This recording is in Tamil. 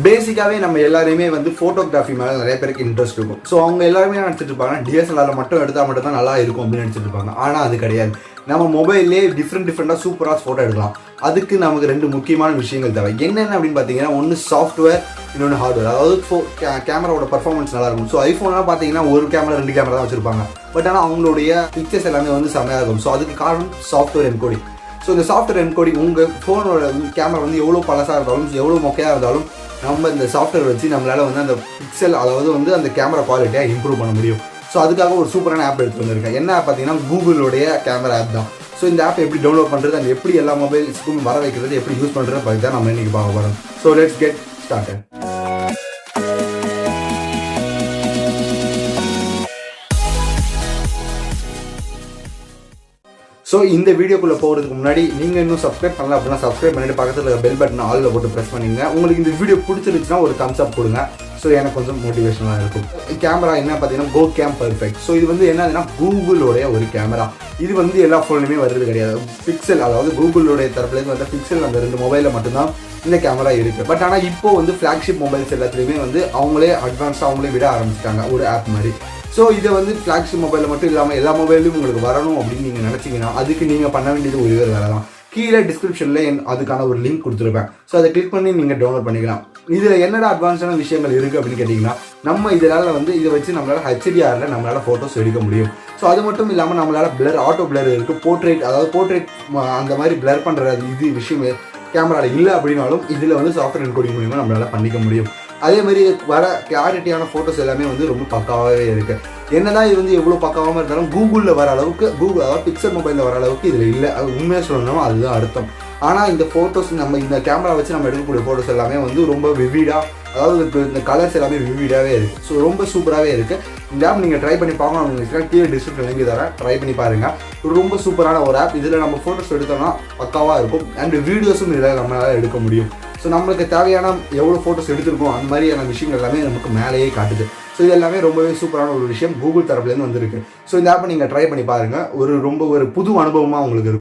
பேசிக்காவே நம்ம எல்லாருமே வந்து போட்டோகிராஃபி மேலே நிறைய பேருக்கு இன்ட்ரெஸ்ட் இருக்கும். ஸோ அவங்க எல்லாருமே நினச்சிட்டு இருப்பாங்க டிஎஸ்எல்ஆரில் மட்டும் எடுத்தால் மட்டும் தான் நல்லா இருக்கும் அப்படின்னு நினச்சிட்டு இருப்பாங்க. ஆனால் அது கிடையாது. நம்ம மொபைல்லே டிஃப்ரெண்டாக சூப்பராக ஃபோட்டோ எடுக்கலாம். அதுக்கு நமக்கு 2 முக்கியமான விஷயங்கள் தேவை. என்னென்ன அப்படின்னு பார்த்தீங்கன்னா, ஒன்று சாஃப்ட்வேர், இன்னொன்று ஹார்ட்வேர். அதாவது கேமராவோட பர்ஃபார்மன்ஸ் நல்லா இருக்கும். ஸோ ஐஃபோன்லாம் பார்த்தீங்கன்னா ஒரு கேமரா 2 கேமரா தான் வச்சிருப்பாங்க. பட் ஆனால் அவங்களுடைய பிக்சர்ஸ் எல்லாமே வந்து செம்மையாக இருக்கும். ஸோ அதுக்கு காரணம் சாஃப்ட்வேர் என்கோடிங். ஸோ இந்த சாஃப்ட்வேர் என்கோடிங் உங்கள் ஃபோனோட கேமரா வந்து எவ்வளோ பழசாக இருந்தாலும் எவ்வளோ மொக்கையாக இருந்தாலும் நம்ம இந்த சாஃப்ட்வேர் வச்சு நம்மளால் வந்து அந்த பிக்சல் அதாவது வந்து அந்த கேமரா குவாலிட்டியாக இம்ப்ரூவ் பண்ண முடியும். ஸோ அதுக்காக ஒரு சூப்பரான ஆப் எடுத்து வந்திருக்கேன். என்ன ஆப் பார்த்தீங்கன்னா, கூகுளோடைய கேமரா ஆப் தான். ஸோ இந்த ஆப் எப்படி டவுன்லோட் பண்ணுறது, அது எப்படி எல்லா மொபைல்ஸ்க்கும் வர வைக்கிறது, எப்படி யூஸ் பண்ணுறது பற்றி தான் நம்ம இன்றைக்கி பார்க்க போகிறோம். So let's get started. So இந்த வீடியோக்குள்ளே போகிறதுக்கு முன்னாடி நீங்கள் இன்னும் சப்ஸ்கிரைப் பண்ணல அப்படின்னா சப்ஸ்கிரைப் பண்ணிட்டு பக்கத்தில் இருக்க பெல் பட்டன் ஆலில் போட்டு ப்ரெஸ் பண்ணிங்க. உங்களுக்கு இந்த வீடியோ பிடிச்சிருச்சுன்னா ஒரு தம்ஸ் அப் கொடுங்க. ஸோ எனக்கு கொஞ்சம் மோட்டிவேஷனாக இருக்கும். கேமரா என்ன பார்த்தீங்கன்னா Gcam பர்ஃபெக்ட். ஸோ இது வந்து என்னதுன்னா கூகுளோடைய ஒரு கேமரா. இது வந்து எல்லா ஃபோன்லையுமே வருது கிடையாது. பிக்சல் அதாவது கூகுளோடைய தரப்புலேருந்து வந்த பிக்சல் அந்த 2 மொபைலில் மட்டும்தான் இந்த கேமரா இருக்குது. பட் ஆனால் இப்போ வந்து ஃப்ளாக்ஷிப் மொபைல்ஸ் எல்லாத்துலேயுமே வந்து அவங்களே அட்வான்ஸாக அவங்களே விட ஆரம்பிச்சிட்டாங்க ஒரு ஆப் மாதிரி. ஸோ இதை வந்து ஃப்ளாக்ஷிப் மொபைலில் மட்டும் இல்லாமல் எல்லா மொபைல்லையும் உங்களுக்கு வரணும் அப்படின்னு நீங்கள் நினச்சிங்கன்னா அதுக்கு நீங்கள் பண்ண வேண்டியது ஒரு வேறு வேலை தான். கீழே டிஸ்கிரிப்ஷனில் அதுக்கான ஒரு லிங்க் கொடுத்துருப்பேன். ஸோ அதை கிளிக் பண்ணி நீங்கள் டவுன்லோட் பண்ணிக்கலாம். இதில் என்னடா அட்வான்ஸான விஷயங்கள் இருக்குது அப்படின்னு கேட்டிங்கன்னா, நம்ம இதனால் வந்து இதை வச்சு நம்மளால் HDRல நம்மளால் ஃபோட்டோஸ் எடுக்க முடியும். ஸோ அது மட்டும் இல்லாமல் நம்மளால் பிளர், ஆட்டோ பிளர் இருக்குது, போர்ட்ரேட் அதாவது போர்ட்ரேட் அந்த மாதிரி பிளர் பண்ணுற இது விஷயம் கேமராவில் இல்லை அப்படின்னாலும் இதில் வந்து சாஃப்ட்வேர் என்கோடிங் மூலிமா நம்மளால் பண்ணிக்க முடியும். அதே மாதிரி வர கிளாரிட்டியான ஃபோட்டோஸ் எல்லாமே வந்து ரொம்ப பக்காவாகவே இருக்குது. என்னதான் இது வந்து எவ்வளோ பக்காவாக இருந்தாலும் கூகுளில் வர அளவுக்கு அதாவது பிக்சல் மொபைலில் வர அளவுக்கு இதில் இல்லை. அது உண்மையாக சொல்லணும், அதுதான் அர்த்தம். ஆனால் இந்த ஃபோட்டோஸ் நம்ம இந்த கேமரா வச்சு நம்ம எடுக்கக்கூடிய ஃபோட்டோஸ் எல்லாமே வந்து ரொம்ப விவிடாக, அதாவது இந்த கலர்ஸ் எல்லாமே விவிடாகவே இருக்குது. ஸோ ரொம்ப சூப்பராகவே இருக்குது. இந்த ஆப் நீங்கள் ட்ரை பண்ணி பார்க்கணும் அப்படின்னு கீழே டிஸ்கிரிப்ஷன் லிங்க் தரேன், ட்ரை பண்ணி பாருங்கள். ரொம்ப சூப்பரான ஒரு ஆப். இதில் நம்ம ஃபோட்டோஸ் எடுத்தோம்னா பக்காவாக இருக்கும். அண்ட் வீடியோஸும் இதில் நம்மளால் எடுக்க முடியும். ஸோ நம்மளுக்கு தேவையான எவ்வளோ ஃபோட்டோஸ் எடுத்துருக்கோம் அந்த மாதிரியான விஷயங்கள் எல்லாமே நமக்கு மேலேயே காட்டுது. ஸோ இது எல்லாமே ரொம்பவே சூப்பரான ஒரு விஷயம் கூகுள் தரப்புலேருந்து வந்திருக்கு. ஸோ இந்த ஆப்பை நீங்கள் ட்ரை பண்ணி பாருங்கள். ஒரு புது அனுபவமாக உங்களுக்கு இருக்கும்.